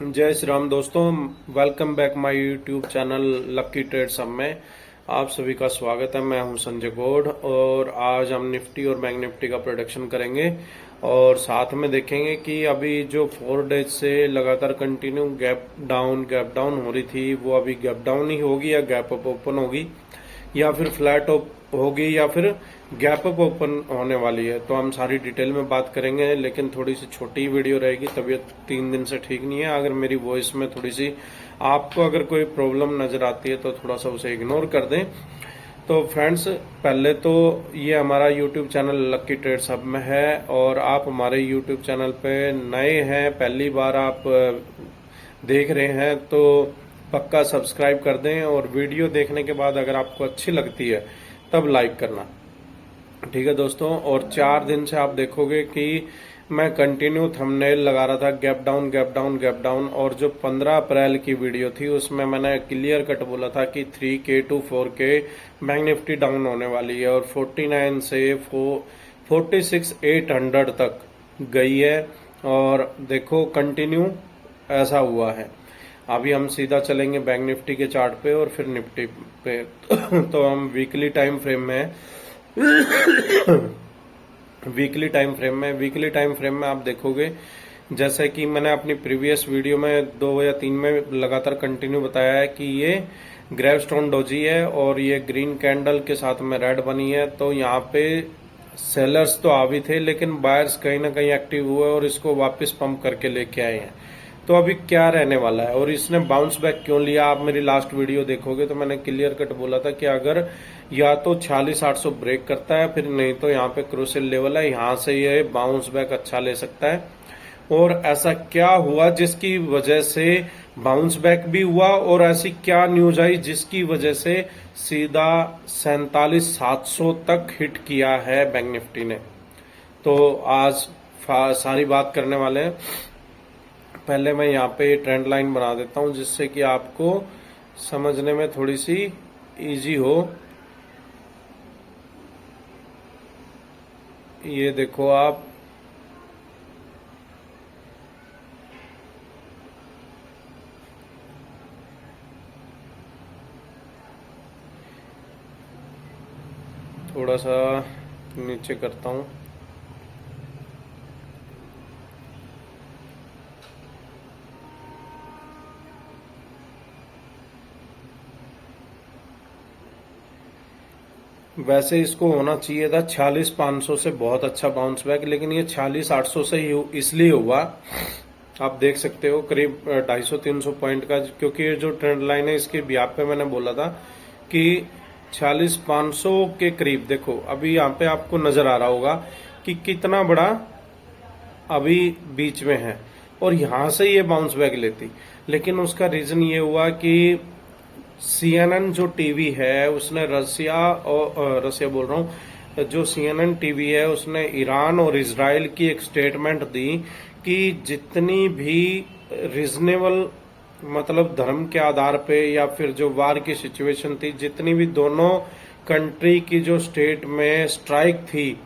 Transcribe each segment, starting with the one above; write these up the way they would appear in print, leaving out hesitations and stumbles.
जय श्री राम दोस्तों, welcome back my YouTube channel lucky trades hub में आप सभी का स्वागत है। मैं हूं संजय गौड़ और आज हम निफ्टी और बैंक निफ्टी का प्रोडक्शन करेंगे और साथ में देखेंगे कि अभी जो 4 डेज से लगातार कंटिन्यू गैप डाउन हो रही थी, वो अभी गैप डाउन ही होगी या गैप अप ओपन होगी या फिर फ्लैट होगी या फिर गैप अप ओपन होने वाली है। तो हम सारी डिटेल में बात करेंगे, लेकिन थोड़ी सी छोटी वीडियो रहेगी। तबीयत 3 दिन से ठीक नहीं है। अगर मेरी वॉइस में थोड़ी सी आपको अगर कोई प्रॉब्लम नजर आती है तो थोड़ा सा उसे इग्नोर कर दें। तो फ्रेंड्स, पहले तो ये हमारा YouTube channel lucky trades hub में है और आप हमारे यूट्यूब चैनल पे नए हैं, पहली बार आप देख रहे हैं तो पक्का सब्सक्राइब कर दें और वीडियो देखने के बाद अगर आपको अच्छी लगती है तब लाइक करना, ठीक है दोस्तों। और 4 दिन से आप देखोगे कि मैं कंटिन्यू थंबनेल लगा रहा था gap down gap down gap down, और जो 15 अप्रैल की वीडियो थी उसमें मैंने क्लियर कट बोला था कि 3K to 4K bank Nifty down होने वाली है और 49 से 46,800 तक गई है। और देखो कंटिन्यू ऐसा हुआ है। अभी हम सीधा चलेंगे बैंक निफ्टी के चार्ट पे और फिर निफ्टी पे। तो हम वीकली टाइम फ्रेम में वीकली टाइम फ्रेम में आप देखोगे, जैसे कि मैंने अपनी प्रीवियस वीडियो में 2 या 3 में लगातार कंटिन्यू बताया है कि ये ग्रेवस्टोन डोजी है और ये ग्रीन कैंडल के साथ में रेड बनी है। तो यहाँ पे सेलर्स तो आ भी थे, लेकिन बायर्स कहीं ना कहीं एक्टिव हुए और इसको वापस पंप करके लेके आए हैं। तो अभी क्या रहने वाला है और इसने बाउंस बैक क्यों लिया? आप मेरी लास्ट वीडियो देखोगे तो मैंने क्लियर कट बोला था कि अगर या तो 46,800 ब्रेक करता है, फिर नहीं तो यहाँ पे क्रूशियल लेवल है, यहाँ से ये बाउंस बैक अच्छा ले सकता है। और ऐसा क्या हुआ जिसकी वजह से बाउंस बैक भी हुआ और ऐसी क्या न्यूज आई जिसकी वजह से सीधा 47,700 तक हिट किया है बैंक निफ्टी ने? तो आज सारी बात करने वाले हैं। पहले मैं यहाँ पे ट्रेंड लाइन बना देता हूँ जिससे कि आपको समझने में थोड़ी सी इजी हो। ये देखो आप, थोड़ा सा नीचे करता हूँ। वैसे इसको होना चाहिए था 46,500 से बहुत अच्छा बाउंस बैक, लेकिन ये 46,800 से ही इसलिए हुआ। आप देख सकते हो करीब 250-300 पॉइंट का, क्योंकि ये जो ट्रेंड लाइन है इसके ब्याह पे मैंने बोला था कि 46,500 के करीब। देखो अभी यहाँ पे आपको नजर आ रहा होगा कि कितना बड़ा अभी बीच में है और यहां से ये बाउंस बैक लेती, लेकिन उसका रीजन ये हुआ कि CNN जो टीवी है उसने रसिया बोल रहा हूँ, जो CNN टीवी है उसने ईरान और इजराइल की एक स्टेटमेंट दी कि जितनी भी रीजनेबल, मतलब धर्म के आधार पे या फिर जो वार की सिचुएशन थी, जितनी भी दोनों कंट्री की जो स्टेट में स्ट्राइक थी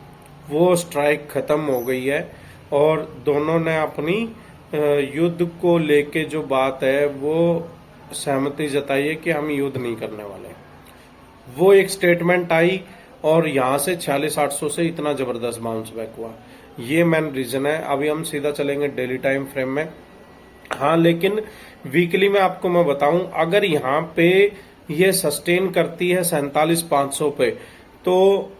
वो स्ट्राइक खत्म हो गई है और दोनों ने अपनी युद्ध को लेके जो बात है वो सहमति जताई है कि हम युद्ध नहीं करने वाले। वो एक स्टेटमेंट आई और यहां से 46,800 से इतना जबरदस्त बाउंस बैक हुआ। ये मेन रीजन है। अभी हम सीधा चलेंगे डेली टाइम फ्रेम में। हाँ, लेकिन वीकली में आपको मैं बताऊं, अगर यहाँ पे ये सस्टेन करती है 47,500 पे, तो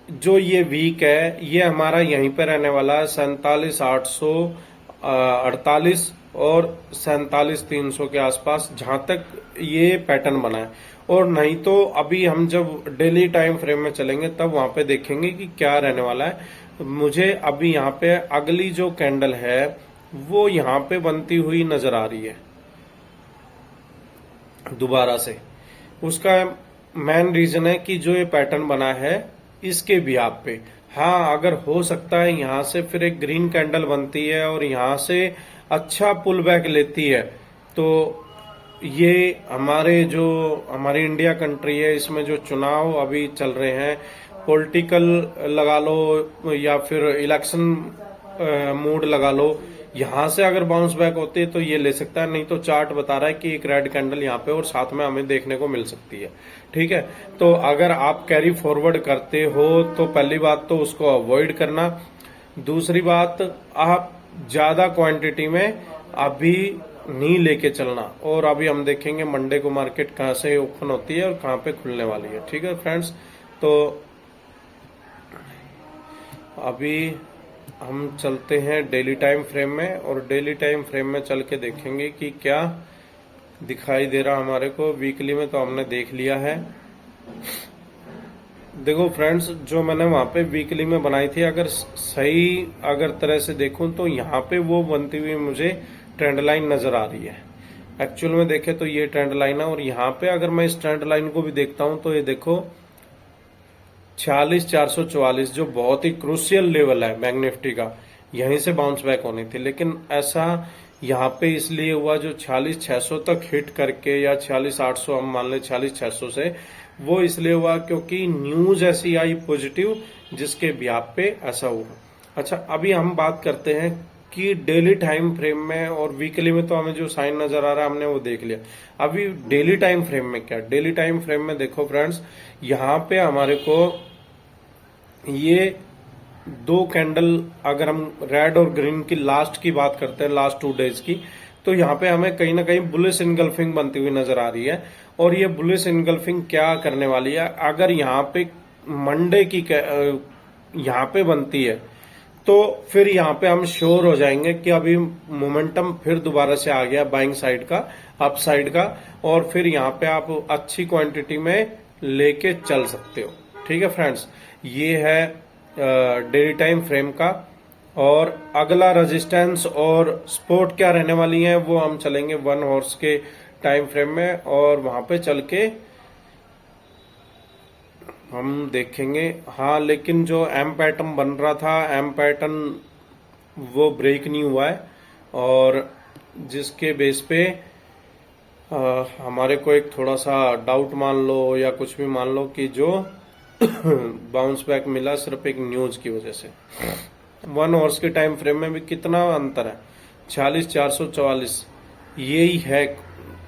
जो ये वीक है ये हमारा यहीं पे रहने वाला है 47,848 और 47,300 के आसपास, जहां तक ये पैटर्न बना है। और नहीं तो अभी हम जब डेली टाइम फ्रेम में चलेंगे तब वहां पे देखेंगे कि क्या रहने वाला है। मुझे अभी यहाँ पे अगली जो कैंडल है वो यहाँ पे बनती हुई नजर आ रही है दोबारा से। उसका मेन रीजन है कि जो ये पैटर्न बना है इसके भी आप पे, हाँ अगर हो सकता है यहाँ से फिर एक ग्रीन कैंडल बनती है और यहाँ से अच्छा पुल बैक लेती है, तो ये हमारी इंडिया कंट्री है, इसमें जो चुनाव अभी चल रहे हैं, पॉलिटिकल लगा लो या फिर इलेक्शन मूड लगा लो, यहां से अगर बाउंस बैक होती है तो ये ले सकता है, नहीं तो चार्ट बता रहा है कि एक रेड कैंडल यहाँ पे और साथ में हमें देखने को मिल सकती है। ठीक है, तो अगर आप कैरी फॉरवर्ड करते हो तो पहली बात तो उसको अवॉइड करना, दूसरी बात आप ज्यादा क्वांटिटी में अभी नहीं लेके चलना। और अभी हम देखेंगे मंडे को मार्केट कहां से ओपन होती है और कहां पे खुलने वाली है। ठीक है फ्रेंड्स, तो अभी हम चलते हैं डेली टाइम फ्रेम में और डेली टाइम फ्रेम में चल के देखेंगे कि क्या दिखाई दे रहा हमारे को। वीकली में तो हमने देख लिया है। देखो फ्रेंड्स, जो मैंने वहां पे वीकली में बनाई थी, अगर सही अगर तरह से देखूं तो यहाँ पे वो बनती हुई मुझे ट्रेंड लाइन नजर आ रही है। एक्चुअल में देखे तो ये ट्रेंड लाइन है और यहाँ पे अगर मैं इस ट्रेंड लाइन को भी देखता हूं तो ये देखो 46,444 जो बहुत ही क्रूशियल लेवल है बैंक निफ्टी का, यहीं से बाउंस बैक होनी थी। लेकिन ऐसा यहाँ पे इसलिए हुआ जो 46,600 तक हिट करके या 46,800 हम मान ले 46,600 से, वो इसलिए हुआ क्योंकि न्यूज ऐसी आई पॉजिटिव जिसके ब्याह पे ऐसा हुआ। अच्छा, अभी हम बात करते हैं कि डेली टाइम फ्रेम में और वीकली में तो हमें जो साइन नजर आ रहा है हमने वो देख लिया। अभी डेली टाइम फ्रेम में क्या, डेली टाइम फ्रेम में देखो फ्रेंड्स, यहाँ पे हमारे को ये दो कैंडल, अगर हम रेड और ग्रीन की लास्ट की बात करते हैं, लास्ट 2 डेज की, तो यहाँ पे हमें कहीं ना कहीं बुलिश इनगल्फिंग बनती हुई नजर आ रही है। और ये बुलिश इनगल्फिंग क्या करने वाली है, अगर यहाँ पे मंडे की यहाँ पे बनती है तो फिर यहाँ पे हम श्योर हो जाएंगे कि अभी मोमेंटम फिर दोबारा से आ गया बाइंग साइड का, अप साइड का, और फिर यहाँ पे आप अच्छी क्वांटिटी में लेके चल सकते हो। ठीक है फ्रेंड्स, ये है डेली टाइम फ्रेम का। और अगला रेजिस्टेंस और सपोर्ट क्या रहने वाली है वो हम चलेंगे 1 हॉर्स के टाइम फ्रेम में और वहां पे चल के हम देखेंगे। हाँ, लेकिन जो एम पैटर्न बन रहा था, एम पैटर्न वो ब्रेक नहीं हुआ है और जिसके बेस पे हमारे को एक थोड़ा सा डाउट मान लो या कुछ भी मान लो कि जो बाउंस बैक मिला सिर्फ एक न्यूज की वजह से। 1 हॉर्स के टाइम फ्रेम में भी कितना अंतर है, 46,444, यही है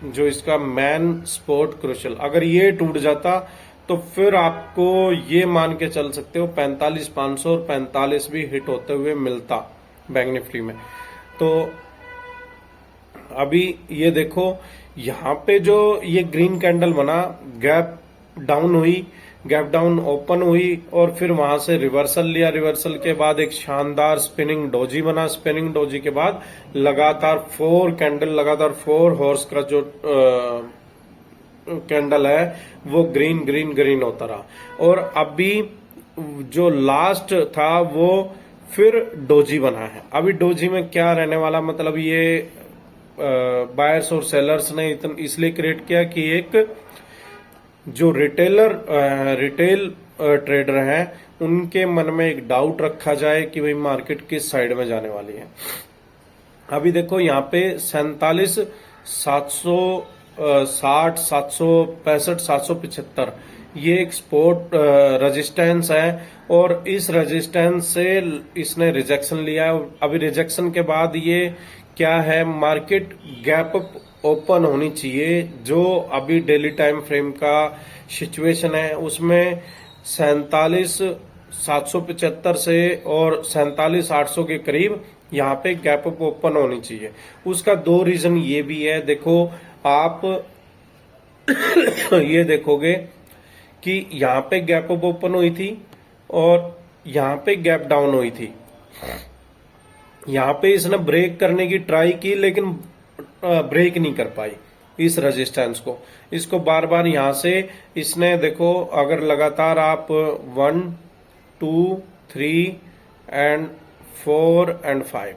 जो इसका मैन सपोर्ट क्रूशियल। अगर ये टूट जाता तो फिर आपको ये मान के चल सकते हो 45,500 और 45 भी हिट होते हुए मिलता बैंक निफ्टी में। तो अभी ये देखो यहाँ पे जो ये ग्रीन कैंडल बना, गैप डाउन हुई, गैप डाउन ओपन हुई और फिर वहां से रिवर्सल लिया, रिवर्सल के बाद एक शानदार स्पिनिंग डोजी बना, स्पिनिंग डोजी के बाद लगातार 4 कैंडल, लगातार 4 हॉर्स का जो कैंडल है वो ग्रीन ग्रीन ग्रीन होता रहा। और अभी जो लास्ट था वो फिर डोजी बना है। अभी डोजी में क्या रहने वाला, मतलब ये बायर्स और सेलर्स ने इसलिए क्रिएट किया कि एक जो रिटेल ट्रेडर हैं उनके मन में एक डाउट रखा जाए कि भाई मार्केट किस साइड में जाने वाली है। अभी देखो यहाँ पे 47,760, 765, 775 ये एक सपोर्ट रेजिस्टेंस है और इस रेजिस्टेंस से इसने रिजेक्शन लिया है। अभी रिजेक्शन के बाद ये क्या है, मार्केट गैप अप ओपन होनी चाहिए। जो अभी डेली टाइम फ्रेम का सिचुएशन है उसमें 47,775 से और 47,800 के करीब यहाँ पे गैप अप ओपन होनी चाहिए। उसका 2 रीजन ये भी है, देखो आप ये देखोगे कि यहाँ पे गैप अप ओपन हुई थी और यहाँ पे गैप डाउन हुई थी। यहाँ पे इसने ब्रेक करने की ट्राई की लेकिन ब्रेक नहीं कर पाई इस रेजिस्टेंस को। इसको बार बार यहां से इसने देखो, अगर लगातार आप 1, 2, 3 एंड 4 एंड 5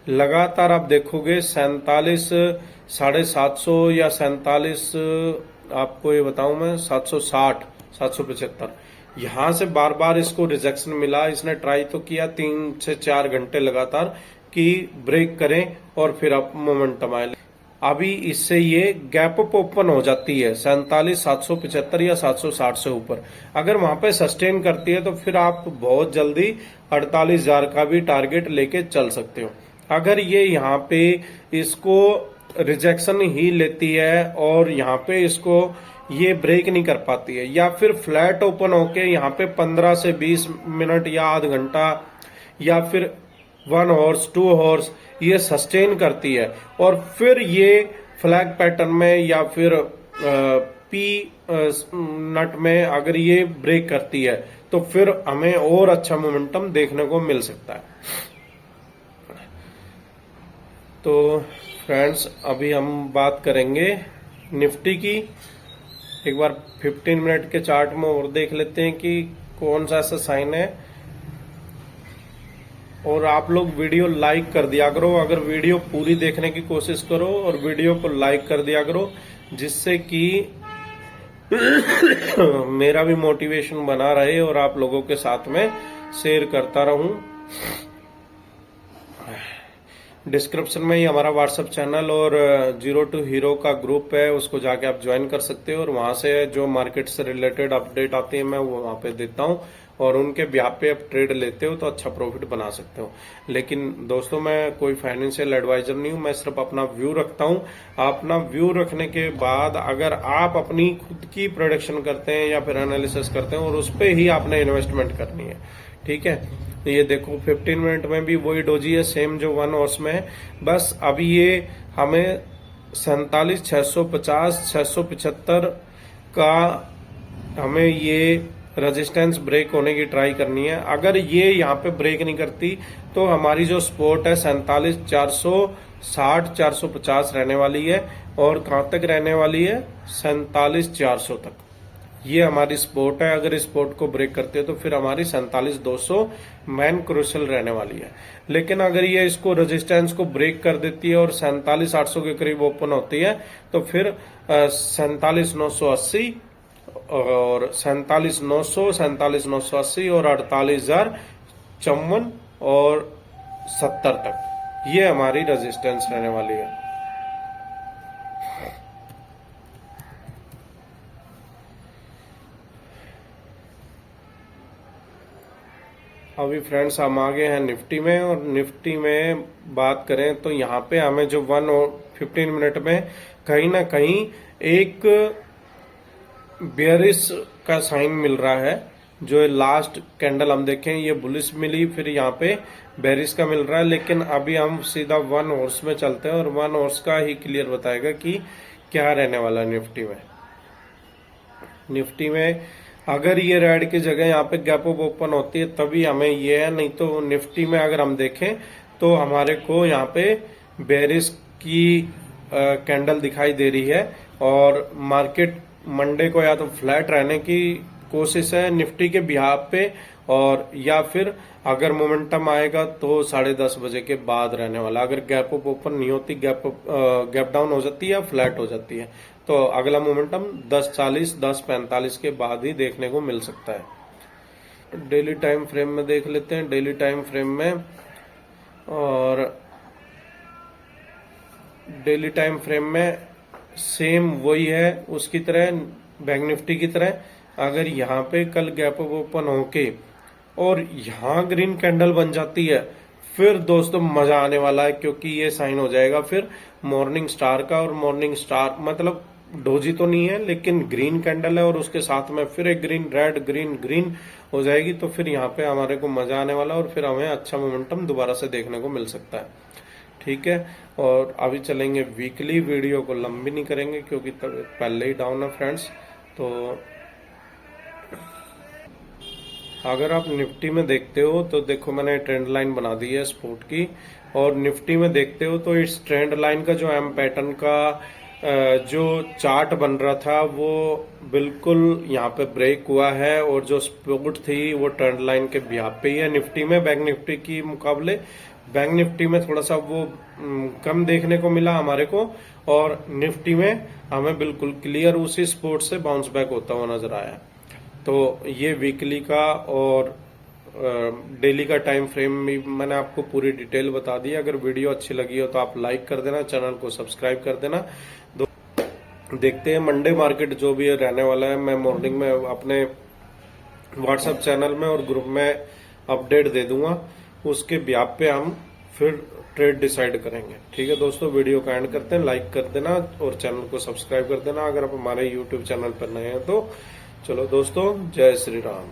लगातार आप देखोगे 47,750 या 47, आपको ये बताऊं मैं 760, 775, यहां से बार बार इसको रिजेक्शन मिला। इसने ट्राई तो किया 3 से 4 घंटे लगातार कि ब्रेक करें और फिर अब मोमेंटम आए। अभी इससे ये गैप अप ओपन हो जाती है 47,775 या 760 से ऊपर। अगर वहां पे सस्टेन करती है तो फिर आप बहुत जल्दी 48,000 का भी टारगेट लेके चल सकते हो। अगर ये यहाँ पे इसको रिजेक्शन ही लेती है और यहाँ पे इसको ये ब्रेक नहीं कर पाती है, या फिर फ्लैट ओपन होके यहाँ पे 15 से 20 मिनट या आध घंटा या फिर 1 हॉर्स 2 हॉर्स ये सस्टेन करती है, और फिर ये फ्लैग पैटर्न में या फिर पी नट में अगर ये ब्रेक करती है तो फिर हमें और अच्छा मोमेंटम देखने को मिल सकता है। तो फ्रेंड्स, अभी हम बात करेंगे निफ्टी की। एक बार 15 मिनट के चार्ट में और देख लेते हैं कि कौन सा ऐसा साइन है। और आप लोग वीडियो लाइक कर दिया करो, अगर वीडियो पूरी देखने की कोशिश करो और वीडियो को लाइक कर दिया करो, जिससे कि मेरा भी मोटिवेशन बना रहे और आप लोगों के साथ में शेयर करता रहूं। डिस्क्रिप्शन में ही हमारा व्हाट्सएप चैनल और जीरो टू हीरो का ग्रुप है, उसको जाके आप ज्वाइन कर सकते हो और वहां से जो मार्केट से रिलेटेड अपडेट आती है मैं वो वहां पे देता हूं, और उनके ब्याह पे आप ट्रेड लेते हो तो अच्छा प्रॉफिट बना सकते हो। लेकिन दोस्तों, मैं कोई फाइनेंशियल एडवाइजर नहीं हूं, मैं सिर्फ अपना व्यू रखता हूं। अपना व्यू रखने के बाद अगर आप अपनी खुद की प्रोडक्शन करते हैं या फिर एनालिसिस करते हैं और उस पर ही आपने इन्वेस्टमेंट करनी है, ठीक है। तो ये देखो 15 मिनट में भी वही डोजी है, सेम जो 1 हॉर्स में है, बस अभी ये हमें 47,650 675 का हमें ये रेजिस्टेंस ब्रेक होने की ट्राई करनी है। अगर ये यहाँ पे ब्रेक नहीं करती तो हमारी जो सपोर्ट है 47,460 450 रहने वाली है, और कहां तक रहने वाली है 47,400 तक। ये हमारी सपोर्ट है। अगर इस सपोर्ट को ब्रेक करते हैं तो फिर हमारी 47,200 मैन क्रूशल रहने वाली है। लेकिन अगर ये इसको रेजिस्टेंस को ब्रेक कर देती है और 47,800 के करीब ओपन होती है तो फिर 47,980 और 47,900 47,980 और 48,054 और 70 तक ये हमारी रेजिस्टेंस रहने वाली है। अभी फ्रेंड्स हम आ गए हैं निफ्टी में, और निफ्टी में बात करें तो यहाँ पे हमें जो 1 और 15 मिनट में कहीं ना कहीं एक बेयरिश का साइन मिल रहा है। जो लास्ट कैंडल हम देखें ये बुलिश मिली, फिर यहाँ पे बेयरिश का मिल रहा है। लेकिन अभी हम सीधा 1 हॉर्स में चलते हैं और 1 हॉर्स का ही क्लियर बताएगा कि क्या रहने वाला है निफ्टी में। निफ्टी में अगर ये रेड की जगह यहाँ पे गैप अप ओपन होती है तभी हमें ये है, नहीं तो निफ्टी में अगर हम देखें तो हमारे को यहाँ पे बेयरिश की कैंडल दिखाई दे रही है, और मार्केट मंडे को या तो फ्लैट रहने की कोशिश है निफ्टी के बिहाफ पे, और या फिर अगर मोमेंटम आएगा तो 10:30 बजे के बाद रहने वाला। अगर गैप अप ओपन नहीं होती, गैप डाउन हो जाती है या फ्लैट हो जाती है, तो अगला मोमेंटम 10:40 10:45 के बाद ही देखने को मिल सकता है। डेली टाइम फ्रेम में देख लेते हैं। डेली टाइम फ्रेम में, और डेली टाइम फ्रेम में सेम वही है उसकी तरह, बैंक निफ्टी की तरह। अगर यहाँ पे कल गैप अप ओपन होके और यहाँ ग्रीन कैंडल बन जाती है फिर दोस्तों मजा आने वाला है, क्योंकि ये साइन हो जाएगा फिर मॉर्निंग स्टार का। और मॉर्निंग स्टार मतलब डोजी तो नहीं है लेकिन ग्रीन कैंडल है, और उसके साथ में फिर एक ग्रीन रेड ग्रीन ग्रीन हो जाएगी, तो फिर यहाँ पे हमारे को मजा आने वाला है और फिर हमें अच्छा मोमेंटम दोबारा से देखने को मिल सकता है, ठीक है। और अभी चलेंगे वीकली। वीडियो को लंबी नहीं करेंगे क्योंकि पहले ही डाउन है फ्रेंड्स। तो अगर आप निफ्टी में देखते हो तो देखो मैंने ट्रेंड लाइन बना दी है सपोर्ट की, और निफ्टी में देखते हो तो इस ट्रेंड लाइन का जो एम पैटर्न का जो चार्ट बन रहा था वो बिल्कुल यहाँ पे ब्रेक हुआ है, और जो सपोर्ट थी वो ट्रेंड लाइन के बिहाफ पे ही है निफ्टी में। बैंक निफ्टी की मुकाबले बैंक निफ्टी में थोड़ा सा वो कम देखने को मिला हमारे को, और निफ्टी में हमें बिल्कुल क्लियर उसी सपोर्ट से बाउंस बैक होता हुआ नजर आया। तो ये वीकली का और डेली का टाइम फ्रेम में मैंने आपको पूरी डिटेल बता दी। अगर वीडियो अच्छी लगी हो तो आप लाइक कर देना, चैनल को सब्सक्राइब कर देना। देखते हैं मंडे मार्केट जो भी रहने वाला है, मैं मॉर्निंग में अपने व्हाट्सएप चैनल में और ग्रुप में अपडेट दे दूंगा, उसके ब्याप पे हम फिर ट्रेड डिसाइड करेंगे। ठीक है दोस्तों, वीडियो को एंड करते हैं, लाइक कर देना और चैनल को सब्सक्राइब कर देना अगर आप हमारे यूट्यूब चैनल पर नए हैं तो। चलो दोस्तों, जय श्री राम।